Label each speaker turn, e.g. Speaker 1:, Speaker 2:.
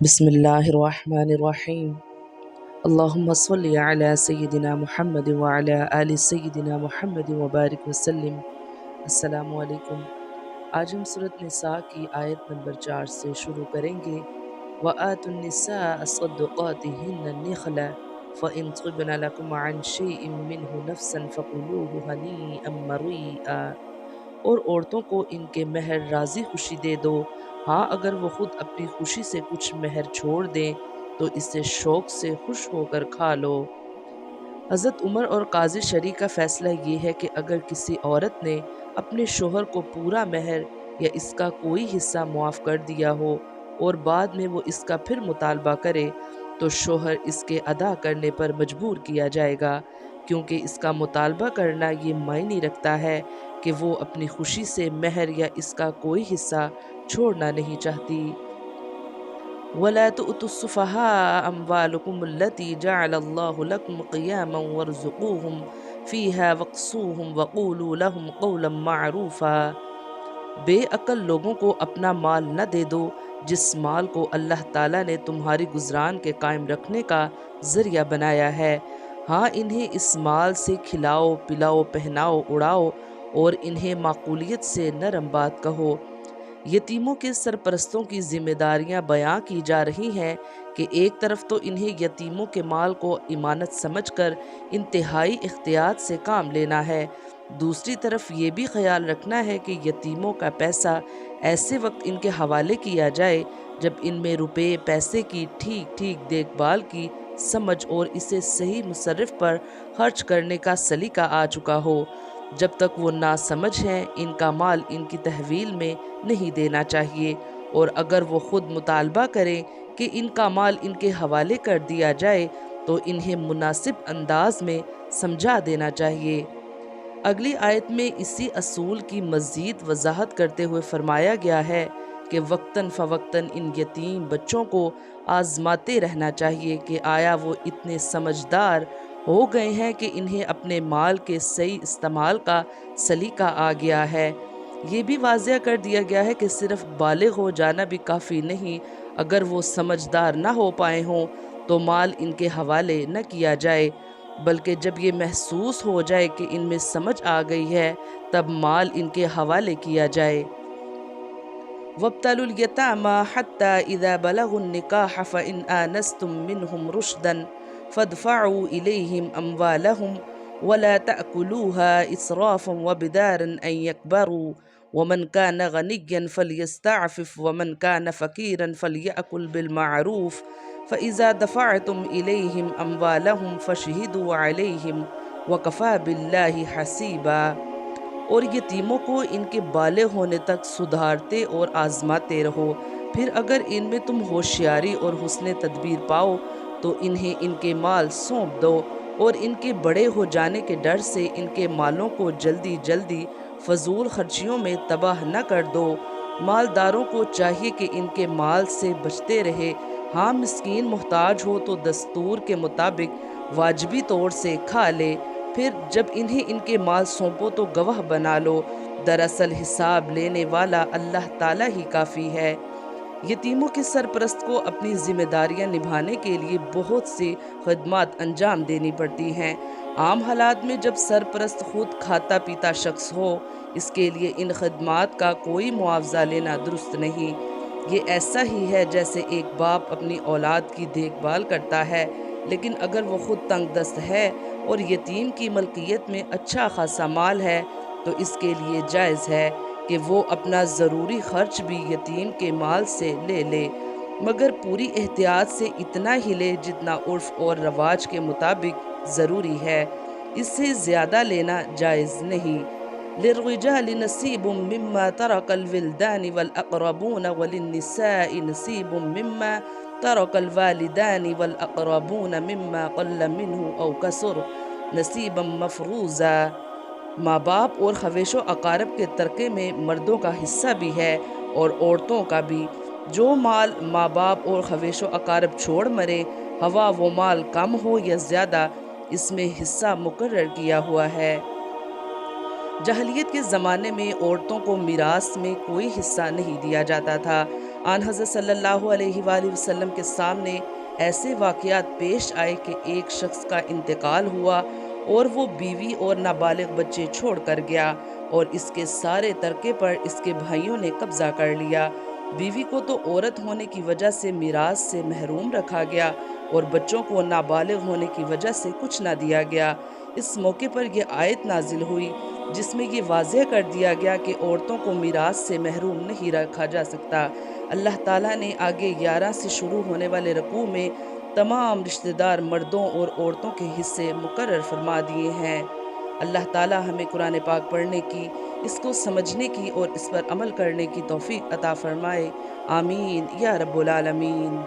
Speaker 1: بسم اللہ الرحمن الرحیم۔ اللہم صلی علی سیدنا محمد وعلی آل سیدنا محمد وبارک وسلم۔ السلام علیکم۔ آج ہم سورۃ نساء کی آیت نمبر 4 سے شروع کریں گے۔ وَآتُوا النِّسَاءَ صَدُّقَاتِهِنَّ النِّخْلَةَ فَإِن طِبْنَ لَكُمْ عَنْ شَيْءٍ مِّنْهُ نَفْسًا فَكُلُوهُ هَنِيئًا مَرِيئًا، اور عورتوں کو ان کے مہر راضی خوشی دے دو، ہاں اگر وہ خود اپنی خوشی سے کچھ مہر چھوڑ دیں تو اسے شوق سے خوش ہو کر کھا لو۔ حضرت عمر اور قاضی شریع کا فیصلہ یہ ہے کہ اگر کسی عورت نے اپنے شوہر کو پورا مہر یا اس کا کوئی حصہ معاف کر دیا ہو اور بعد میں وہ اس کا پھر مطالبہ کرے تو شوہر اس کے ادا کرنے پر مجبور کیا جائے گا، کیونکہ اس کا مطالبہ کرنا یہ معنی رکھتا ہے کہ وہ اپنی خوشی سے مہر یا اس کا کوئی حصہ چھوڑنا نہیں چاہتی۔ وَلَا تُؤْتُوا السُّفَهَاءَ أَمْوَالَكُمُ الَّتِي جَعَلَ اللَّهُ لَكُمْ قِيَامًا وَارْزُقُوهُمْ فِيهَا وَاقْسُوهُمْ وَقُولُوا لَهُمْ قَوْلًا مَّعْرُوفًا۔ بے عقل لوگوں کو اپنا مال نہ دے دو جس مال کو اللہ تعالیٰ نے تمہاری گزران کے قائم رکھنے کا ذریعہ بنایا ہے، ہاں انہیں اس مال سے کھلاؤ پلاؤ پہناؤ اڑاؤ اور انہیں معقولیت سے نرم بات کہو۔ یتیموں کے سرپرستوں کی ذمہ داریاں بیان کی جا رہی ہیں کہ ایک طرف تو انہیں یتیموں کے مال کو امانت سمجھ کر انتہائی احتیاط سے کام لینا ہے، دوسری طرف یہ بھی خیال رکھنا ہے کہ یتیموں کا پیسہ ایسے وقت ان کے حوالے کیا جائے جب ان میں روپے پیسے کی ٹھیک ٹھیک دیکھ بھال کی سمجھ اور اسے صحیح مصرف پر خرچ کرنے کا سلیقہ آ چکا ہو۔ جب تک وہ ناسمجھ ہیں ان کا مال ان کی تحویل میں نہیں دینا چاہیے، اور اگر وہ خود مطالبہ کریں کہ ان کا مال ان کے حوالے کر دیا جائے تو انہیں مناسب انداز میں سمجھا دینا چاہیے۔ اگلی آیت میں اسی اصول کی مزید وضاحت کرتے ہوئے فرمایا گیا ہے کہ وقتاً فوقتاً ان یتیم بچوں کو آزماتے رہنا چاہیے کہ آیا وہ اتنے سمجھدار ہو گئے ہیں کہ انہیں اپنے مال کے صحیح استعمال کا سلیقہ آ گیا ہے۔ یہ بھی واضح کر دیا گیا ہے کہ صرف بالغ ہو جانا بھی کافی نہیں، اگر وہ سمجھدار نہ ہو پائے ہوں تو مال ان کے حوالے نہ کیا جائے، بلکہ جب یہ محسوس ہو جائے کہ ان میں سمجھ آ گئی ہے تب مال ان کے حوالے کیا جائے۔ وَابْتَلُوا الْيَتَامَىٰ حَتَّىٰ إِذَا بَلَغُوا النِّكَاحَ فَإِنْ آنَسْتُم مِّنْهُمْ رُشْدًا فَادْفَعُوا إِلَيْهِمْ أَمْوَالَهُمْ وَلَا تَأْكُلُوهَا إِسْرَافًا وَبِدَارًا أَن يَكْبَرُوا وَمَنْ كَانَ غَنِيًّا فَلْيَسْتَعْفِفْ وَمَنْ كَانَ فَقِيرًا فَلْيَأْكُلْ بِالْمَعْرُوفِ فَإِذَا دَفَعْتُمْ إِلَيْهِمْ أَمْوَالَهُمْ فَاشْهِدُوا عَلَيْهِمْ وَكَفَىٰ بِاللَّهِ حَسِيبًا۔ اور یتیموں کو ان کے بالغ ہونے تک سدھارتے اور آزماتے رہو، پھر اگر ان میں تم ہوشیاری اور حسن تدبیر پاؤ تو انہیں ان کے مال سونپ دو، اور ان کے بڑے ہو جانے کے ڈر سے ان کے مالوں کو جلدی جلدی فضول خرچیوں میں تباہ نہ کر دو۔ مالداروں کو چاہیے کہ ان کے مال سے بچتے رہے، ہاں مسکین محتاج ہو تو دستور کے مطابق واجبی طور سے کھا لے، پھر جب انہیں ان کے مال سونپو تو گواہ بنا لو، دراصل حساب لینے والا اللہ تعالیٰ ہی کافی ہے۔ یتیموں کے سرپرست کو اپنی ذمہ داریاں نبھانے کے لیے بہت سی خدمات انجام دینی پڑتی ہیں۔ عام حالات میں جب سرپرست خود کھاتا پیتا شخص ہو، اس کے لیے ان خدمات کا کوئی معاوضہ لینا درست نہیں۔ یہ ایسا ہی ہے جیسے ایک باپ اپنی اولاد کی دیکھ بھال کرتا ہے، لیکن اگر وہ خود تنگ دست ہے اور یتیم کی ملکیت میں اچھا خاصا مال ہے تو اس کے لیے جائز ہے کہ وہ اپنا ضروری خرچ بھی یتیم کے مال سے لے لے، مگر پوری احتیاط سے اتنا ہی لے جتنا عرف اور رواج کے مطابق ضروری ہے، اس سے زیادہ لینا جائز نہیں۔ للرجال نصیب مما ترک الولدان والاقربون وللنساء نصیب مما ترک الوالدان والاقربون مما قل منه او کثر نصیبا مفروضا۔ ماں باپ اور خویش و اقارب کے ترکے میں مردوں کا حصہ بھی ہے اور عورتوں کا بھی، جو مال ماں باپ اور خویش و اقارب چھوڑ مرے، ہوا وہ مال کم ہو یا زیادہ، اس میں حصہ مقرر کیا ہوا ہے۔ جاہلیت کے زمانے میں عورتوں کو میراث میں کوئی حصہ نہیں دیا جاتا تھا، آن حضرت صلی اللہ علیہ وآلہ وسلم کے سامنے ایسے واقعات پیش آئے کہ ایک شخص کا انتقال ہوا اور وہ بیوی اور نابالغ بچے چھوڑ کر گیا، اور اس کے سارے ترکے پر اس کے بھائیوں نے قبضہ کر لیا۔ بیوی کو تو عورت ہونے کی وجہ سے میراث سے محروم رکھا گیا، اور بچوں کو نابالغ ہونے کی وجہ سے کچھ نہ دیا گیا۔ اس موقع پر یہ آیت نازل ہوئی جس میں یہ واضح کر دیا گیا کہ عورتوں کو میراث سے محروم نہیں رکھا جا سکتا۔ اللہ تعالیٰ نے آگے 11 سے شروع ہونے والے رکوع میں تمام رشتہ دار مردوں اور عورتوں کے حصے مقرر فرما دیے ہیں۔ اللہ تعالیٰ ہمیں قرآن پاک پڑھنے کی، اس کو سمجھنے کی اور اس پر عمل کرنے کی توفیق عطا فرمائے۔ آمین یا رب العالمین۔